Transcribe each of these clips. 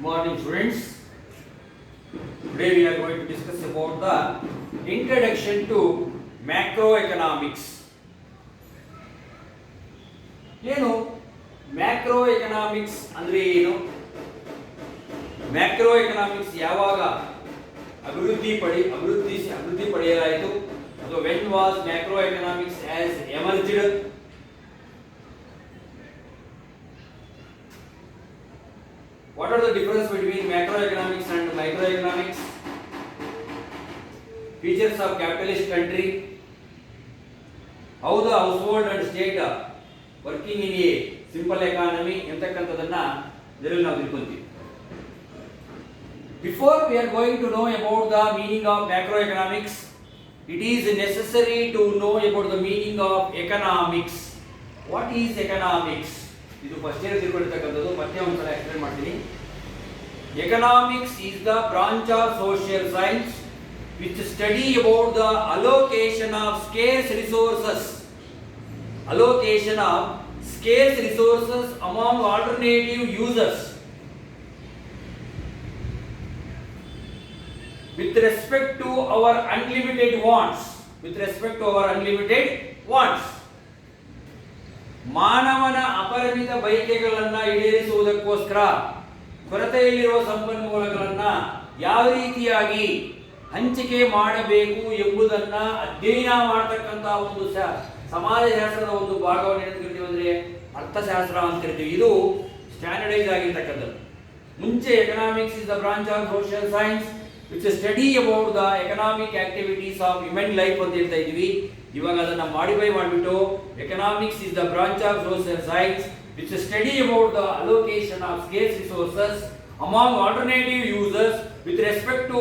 morning, students. Today we are going to discuss about the introduction to macroeconomics. ಏನು macro economics ಅಂದ್ರೆ ಏನು? Macro economics ಯಾವಾಗ ಅಭಿವೃದ್ಧಿ ಪಡೆಯಲಾಯಿತು? So when was macroeconomics has emerged? What are the difference between macroeconomics and microeconomics? Features of capitalist country. How the household and state are working in a simple economy ಎಂತಕ್ಕಂಥದನ್ನ ಇದರಲ್ಲಿ ನಾವು ತಿಳ್ಕೊಂತೀವಿ. Before we are going to know about the meaning of macroeconomics, it is necessary to know about the meaning of economics. What is economics? ಇದು first year ತಿಳ್ಕೊಂಡಿರ್ತಕ್ಕಂಥದ್ದು. ಮತ್ತೆ ಒಂದ್ಸಲ explain ಮಾಡ್ತೀನಿ. Economics is the branch of social science which study about the allocation of scarce resources among alternative users with respect to our unlimited wants. ಮಾನವನ ಅಪರಿಮಿತ ಬಯಕೆಗಳನ್ನು ಈಡೇರಿಸುವುದಕ್ಕೋಸ್ಕರ ಕೊರತೆಯಲ್ಲಿರುವ ಸಂಪನ್ಮೂಲಗಳನ್ನು ಯಾವ ರೀತಿಯಾಗಿ ಹಂಚಿಕೆ ಮಾಡಬೇಕು ಎಂಬುದನ್ನ ಅಧ್ಯಯನ ಮಾಡತಕ್ಕಂತ ಒಂದು ಸಮಾಜಶಾಸ್ತ್ರದ ಒಂದು ಭಾಗವನ್ನು ಏನಿರ್ತೀವಿ ಅಂದ್ರೆ ಅರ್ಥಶಾಸ್ತ್ರ ಅಂತ ಕರಿತೀವಿ. ಇದು ಸ್ಟ್ಯಾಂಡರ್ಡೈಸ್ ಆಗಿರ್ತಕ್ಕಂಥದ್ದು. ಮುಂಚೆ economics is the branch of social science which study about the economic activities of human life ಅಂತ ಹೇಳ್ತಾ ಇದ್ವಿ. ಇವಾಗ ಅದನ್ನ ಮಾಡಿಫೈ ಮಾಡಿಬಿಟ್ಟು economics is the branch of social science which study about the allocation of scarce resources among alternative users with respect to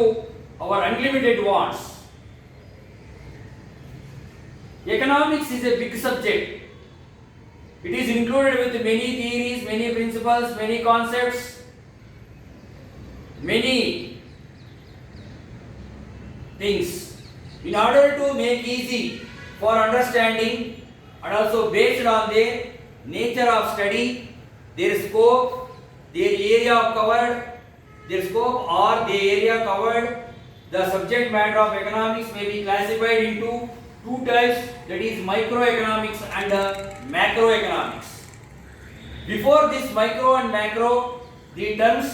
our unlimited wants. Economics is a big subject. It is included with many theories, many principles, many concepts, many things. In order to make easy for understanding and also based on their nature of study, their scope, their area covered, the subject matter of economics may be classified into two types, that is microeconomics and macroeconomics. Before this micro and macro, the terms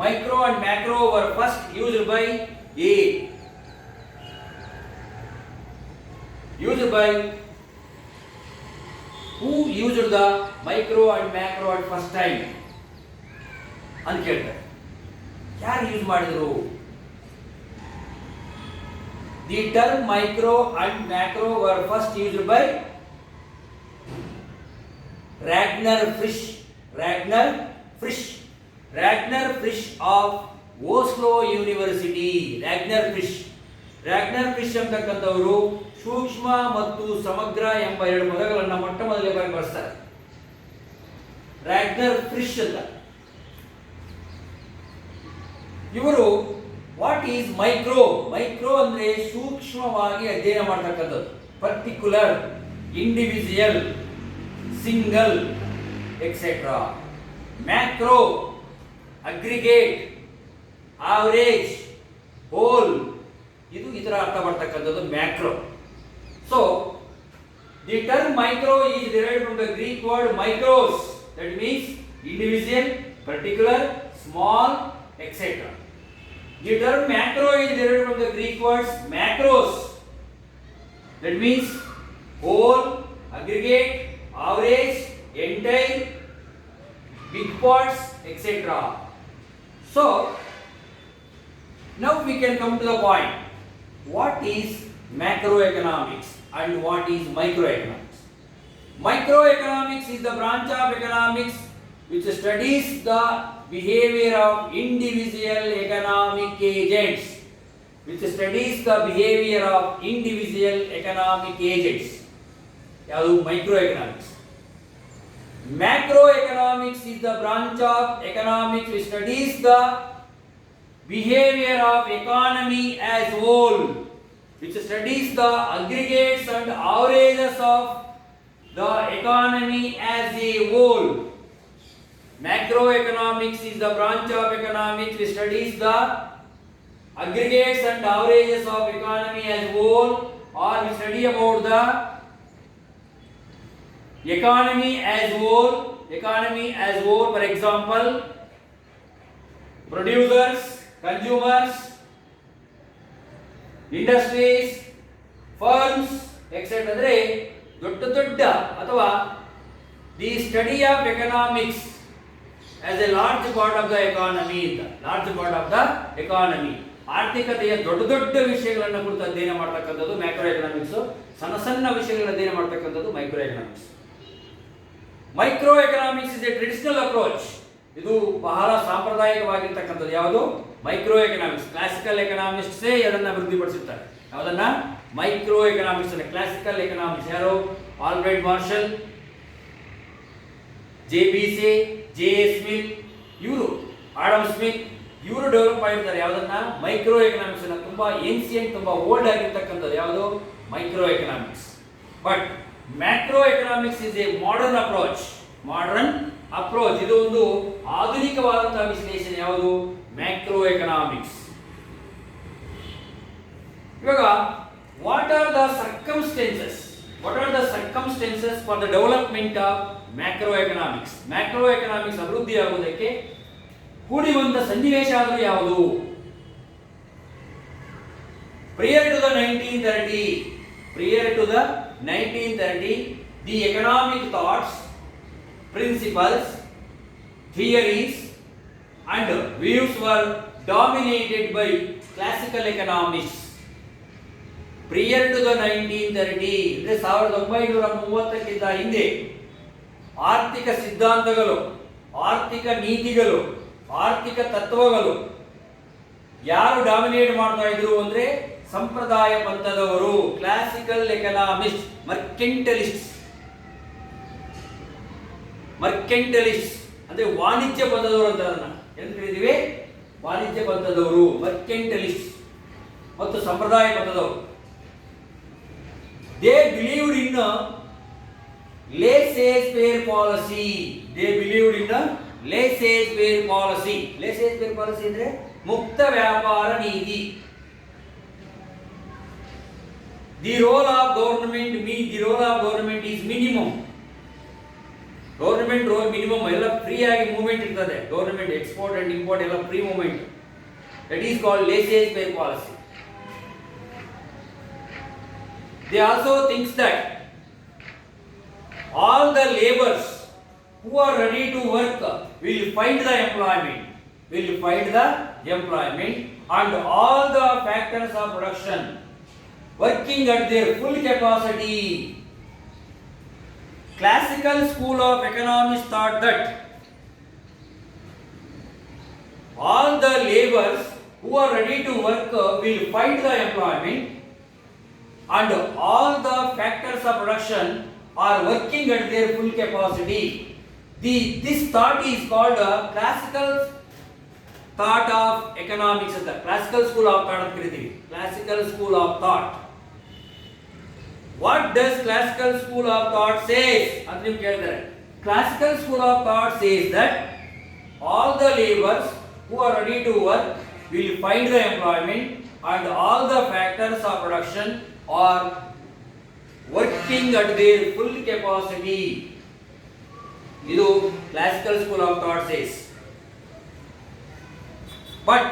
micro and macro were first used by who used the micro and macro at first time ಅಂತ ಕೇಳ್ತಾರೆ. ಯಾರು use ಮಾಡಿದ್ರು? The term micro and macro were first used by Ragnar Frisch of Oslo University. Ragnar Frisch ಅಂತಕ್ಕಂಥವರು ಸೂಕ್ಷ್ಮ ಮತ್ತು ಸಮಗ್ರ ಎಂಬ ಎರಡು ಪದಗಳನ್ನು ಮೊಟ್ಟ ಮೊದಲನೇ ಬಾರಿ ಬಳಸ್ತಾರೆ. ರ್ಯಾಗ್ನರ್ ಫ್ರಿಶ್ ಅಂತ. ಇವರು ವಾಟ್ ಈಸ್ ಮೈಕ್ರೋ ಅಂದ್ರೆ ಸೂಕ್ಷ್ಮವಾಗಿ ಅಧ್ಯಯನ ಮಾಡತಕ್ಕಂಥದ್ದು. Particular, individual, single etcetera. Macro aggregate, average, whole, ಇದು ಇದರ ಅರ್ಥ ಬರ್ತಕ್ಕಂಥದ್ದು macro. So, the term micro is derived from the Greek word micros, that means individual, particular, small, etc. The term macro is derived from the Greek words macros, that means whole, aggregate, average, entire, big parts, etc. So, now we can come to the point. What is macroeconomics and what is microeconomics? Microeconomics is the branch of economics which studies the behavior of individual economic agents. ಯಾವುದು microeconomics. Macroeconomics is the branch of economics which studies the behavior of economy as whole, which studies the aggregates and averages of the economy as a whole. Macroeconomics is the branch of economics which studies the aggregates and averages of economy as whole, or we study about the economy as whole. For example, producers, consumers, industries, firms, etc. ಅಂದ್ರೆ ದೊಡ್ಡ ಅಥವಾ the study of economics as a large part of the economy. ಆರ್ಥಿಕತೆಯ ದೊಡ್ಡ ವಿಷಯಗಳನ್ನು ಕುರಿತು ಅಧ್ಯಯನ ಮಾಡತಕ್ಕಂಥದ್ದು macro economics. ಸಣ್ಣ ವಿಷಯಗಳನ್ನು ಅಧ್ಯಯನ ಮಾಡತಕ್ಕಂಥದ್ದು micro economics. Micro economics is A traditional approach. ಇದು ಬಹಳ ಸಾಂಪ್ರದಾಯಿಕವಾಗಿರ್ತಕ್ಕಂಥದ್ದು. ಯಾವುದು? Micro economics. ಕ್ಲಾಸಿಕಲ್ ಎಕನಾಮಿಕ್ಸ್ ಅದನ್ನ ಅಭಿವೃದ್ಧಿಪಡಿಸಿರ್ತಾರೆ. ಯಾವುದನ್ನ? Micro economics. ಕ್ಲಾಸಿಕಲ್ ಎಕನಾಮಿಕ್ಸ್ ಯಾರು? Alfred Marshall, JBC, J.A. Smith, ಇವರು ಆಡಮ್ ಸ್ಮಿತ್, ಇವರು ಡೆವಲಪ್ ಮಾಡಿರ್ತಾರೆ. ಯಾವುದನ್ನ? Micro economics. ತುಂಬಾ ಏನ್ಸಿಯಂಟ್, ತುಂಬಾ ಓಲ್ಡ್ ಆಗಿರ್ತಕ್ಕಂಥದ್ದು ಯಾವುದು? Micro economics. But macro economics is a modern approach. ಇದು ಒಂದು ಆಧುನಿಕವಾದಂತಹ ವಿಶ್ಲೇಷಣೆ. ಯಾವುದು? Macro economics. ಇವಾಗ what are the circumstances for the development of macro economics? Macro economics ಅಭಿವೃದ್ಧಿ ಆಗುವುದಕ್ಕೆ ಕೂಡಿ ಬಂದ ಸನ್ನಿವೇಶ ಆದರೂ ಯಾವುದು? Prior to the 1930, the economic thoughts, principles, theories and views were dominated by classical economics. Prior to the 1930, 1930ಕ್ಕಿಂತ ಹಿಂದೆ ಆರ್ಥಿಕ ಸಿದ್ಧಾಂತಗಳು, ಆರ್ಥಿಕ ನೀತಿಗಳು, ಆರ್ಥಿಕ ತತ್ವಗಳು ಯಾರು ಡಾಮಿನೇಟ್ ಮಾಡ್ತಾ ಇದ್ರು ಅಂದ್ರೆ ಸಂಪ್ರದಾಯ ಪಂಥದವರು, ಕ್ಲಾಸಿಕಲ್ ಎಕನಾಮಿಸ್ಟ್, ಮರ್ಕೆಂಟಲಿಸ್ಟ್ ಅಂದ್ರೆ ವಾಣಿಜ್ಯ ಪಂಥದವರು ಅಂತ ಏನು ಕರೀತೀವಿ? ವಾಣಿಜ್ಯ ಪಂಥದವರು, ಮರ್ಕೆಂಟಲಿಸ್ಟ್ ಮತ್ತು ಸಂಪ್ರದಾಯ ಪಂಥದವರು. They believed in a laissez-faire policy. laissez-faire policy ಅಂದ್ರೆ ಮುಕ್ತ ವ್ಯಾಪಾರ ನೀತಿ. The role of government is minimum. Government role minimum. ಎಲ್ಲ ಫ್ರೀ ಆಗಿ ಮೂವ್ಮೆಂಟ್ ಇರ್ತದೆ. ಗವರ್ನಮೆಂಟ್ ಎಕ್ಸ್ಪೋರ್ಟ್ ಅಂಡ್ ಇಂಪೋರ್ಟ್ ಎಲ್ಲ free movement. That is called laissez-faire policy. They also thinks that all the laborers who are ready to work will find the employment and all the factors of production working at their full capacity. Classical school of economics thought that all the laborers who are ready to work will find the employment and all the factors of production are working at their full capacity. This thought is called a classical thought of economics. Classical school of thought ಅಂತ ಕರೀತೀವಿ. Classical school of thought. What does classical school of thought says? ಅಂತ ನೀವು ಕೇಳಿದ್ರೆ, classical school of thought says that all the laborers who are ready to work will find the employment and all the factors of production are working at their full capacity. ಇದು classical school of thought says. But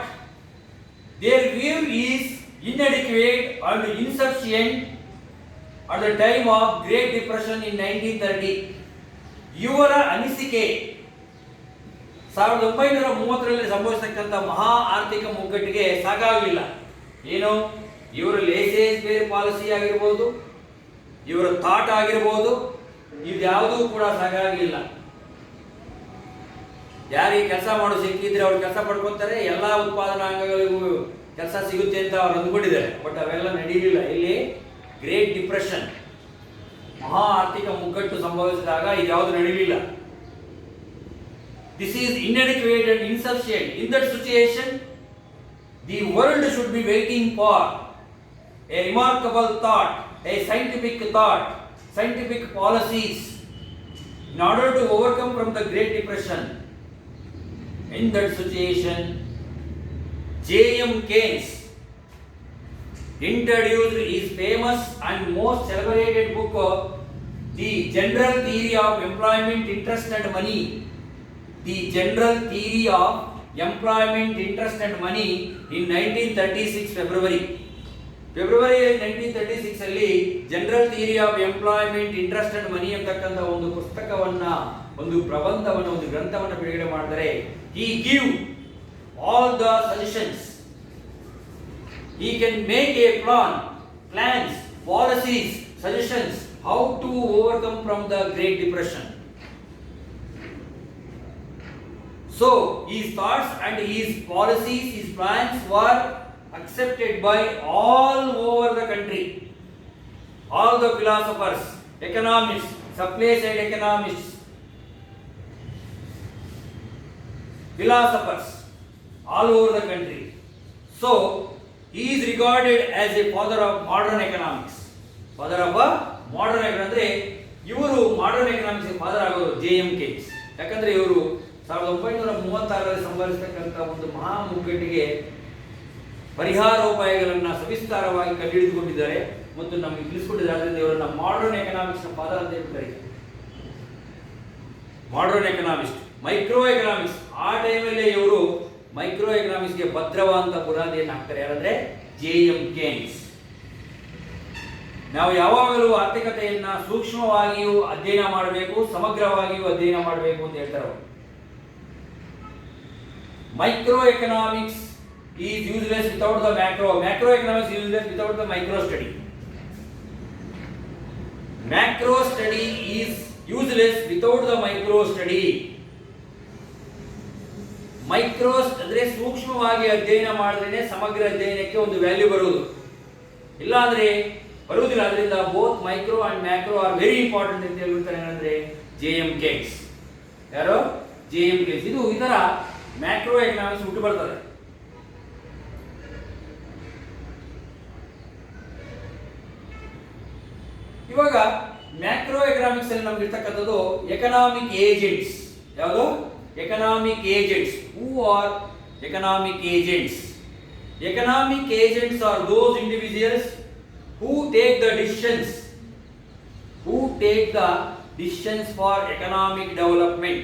their view is inadequate and insufficient at the time of Great Depression in 1930. ಇವರ ಅನಿಸಿಕೆ 1930ರಲ್ಲಿ ಸಂಭವಿಸತಕ್ಕಂಥ ಮಹಾ ಆರ್ಥಿಕ ಮುಗ್ಗಟ್ಟಿಗೆ ಸಾಕಾಗಲಿಲ್ಲ. ಏನು? ಇವರ laissez-faire policy ಆಗಿರ್ಬೋದು, ಇವರ thought ಆಗಿರ್ಬೋದು, ಇದ್ಯಾವುದೂ ಕೂಡ ಸಾಕಾಗಲಿಲ್ಲ. ಯಾರಿಗೆ ಕೆಲಸ ಮಾಡೋ ಸಿಕ್ಕಿದ್ರೆ ಅವ್ರು ಕೆಲಸ ಪಡ್ಕೊತಾರೆ, ಎಲ್ಲ ಉತ್ಪಾದನಾ ಅಂಗಗಳಿಗೂ ಕೆಲಸ ಸಿಗುತ್ತೆ ಅಂತ ಅವ್ರು ಅಂದ್ಕೊಂಡಿದ್ದಾರೆ. ಬಟ್ ಅವೆಲ್ಲ ನಡೀಲಿಲ್ಲ. ಇಲ್ಲಿ ಗ್ರೇಟ್ ಡಿಪ್ರೆಷನ್, ಮಹಾ ಆರ್ಥಿಕ ಮುಗ್ಗಟ್ಟು ಸಂಭವಿಸಿದಾಗ ಇದ್ಯಾವುದು ನಡೀಲಿಲ್ಲ. This is inadequate and insufficient. In that situation, the world should be waiting for a remarkable thought, a scientific thought, scientific policies in order to overcome from the Great Depression. In that situation, J.M. Keynes introduced his famous and most celebrated book, The General Theory of Employment, Interest and Money. The General Theory of Employment, Interest and Money in 1936 February 1936 ಅಲ್ಲಿ general theory of employment interest and ಮನಿ ಅಂತಕ್ಕಂಥ ಒಂದು ಪುಸ್ತಕವನ್ನ, ಒಂದು ಪ್ರಬಂಧವನ್ನು, ಒಂದು ಗ್ರಂಥವನ್ನು ಬಿಡುಗಡೆ ಮಾಡಿದರೆ he give all the suggestions. He can make a plans, policies, suggestions how to overcome from the Great Depression. So his thoughts and his policies, his plans were accepted by all over the country. All the philosophers, economists, supply side economists, philosophers all over the country. So he is regarded as a father of modern economics. Father of modern economics ಅಂದ್ರೆ ಇವರು modern economics father ಆಗೋರು J.M. Keynes. ಯಾಕಂದ್ರೆ ಇವರು 1936ರಲ್ಲಿ ಸಂಭವಿಸತಕ್ಕಂಥ ಒಂದು ಮಹಾ ಮುಗ್ಗಟ್ಟಿಗೆ ಪರಿಹಾರೋಪಾಯಗಳನ್ನು ಸವಿಸ್ತಾರವಾಗಿ ಕಂಡುಹಿಡಿದುಕೊಂಡಿದ್ದಾರೆ ಮತ್ತು ನಮಗೆ ತಿಳಿಸಿಕೊಟ್ಟಿದ್ದಾರೆ. ಆದ್ದರಿಂದ ಇವರನ್ನ ಮಾಡರ್ನ್ ಎಕನಾಮಿಕ್ಸ್ ನ ಫಾದರ್ ಅಂತ ಹೇಳ್ತಾರೆ. ಮಾಡರ್ನ್ ಎಕನಾಮಿಸ್ಟ್, ಮೈಕ್ರೋ ಎಕನಾಮಿಕ್ಸ್, ಆ ಟೈಮಲ್ಲೇ ಇವರು ಮೈಕ್ರೋ ಎಕನಾಮಿಕ್ಸ್ಗೆ ಭದ್ರವಾದಂತ ಬುನಾದಿಯನ್ನು ಹಾಕ್ತಾರೆ. ಯಾರಂದ್ರೆ J.M. Keynes. ನಾವು ಯಾವಾಗಲೂ ಆರ್ಥಿಕತೆಯನ್ನ ಸೂಕ್ಷ್ಮವಾಗಿಯೂ ಅಧ್ಯಯನ ಮಾಡಬೇಕು, ಸಮಗ್ರವಾಗಿಯೂ ಅಧ್ಯಯನ ಮಾಡಬೇಕು ಅಂತ ಹೇಳ್ತಾರೆ. Micro economics is useless without the macro. Macro economics is useless without the micro study. Macro study is useless without the micro study. Micro ಅಂದ್ರೆ ಸೂಕ್ಷ್ಮವಾಗಿ ಅಧ್ಯಯನ ಮಾಡಿದ್ರೆ ಸಮಗ್ರ ಅಧ್ಯಯನಕ್ಕೆ ಒಂದು ವ್ಯಾಲ್ಯೂ ಬರುವುದು, ಇಲ್ಲ ಅಂದ್ರೆ ಬರುವುದಿಲ್ಲ. ಅದರಿಂದ both micro and macro are very important ಅಂತ ಹೇಳ್ತಾರೆ. ಏನಂದ್ರೆ J.M. Keynes. ಯಾರು? J.M. Keynes. ಇದು ಇದರ ಮ್ಯಾಕ್ರೋ ಎಕನಾಮಿಕ್ಸ್ ಹುಟ್ಟು ಬರ್ತದೆ. ಇವಾಗ ಮ್ಯಾಕ್ರೋ ಎಕನಾಮಿಕ್ಸ್ ಅಲ್ಲಿ ನಮ್ಗೆ ಇರ್ತಕ್ಕಂಥದ್ದು ಎಕನಾಮಿಕ್ ಏಜೆಂಟ್ಸ್. ಯಾವುದು? Economic agents. Who are economic agents? Economic agents are those individuals who take the decisions for economic development.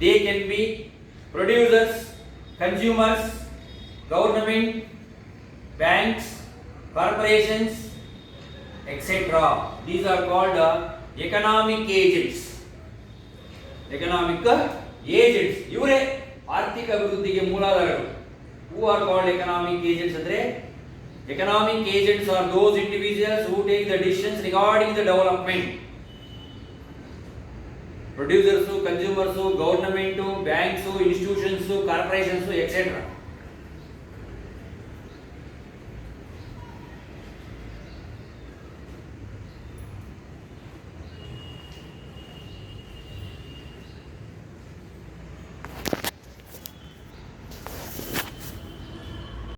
They can be producers, consumers, government, banks, corporations, etc. These are called economic agents. Economic agents ಇವರೇ ಆರ್ಥಿಕ ಅಭಿವೃದ್ಧಿಗೆ ಮೂಲಾಧಾರಗಳು. Who are called economic agents ಅಂದ್ರೆ economic agents are those individuals who take the decisions regarding the development. Producers, consumers, government, banks, institutions, corporations, etc.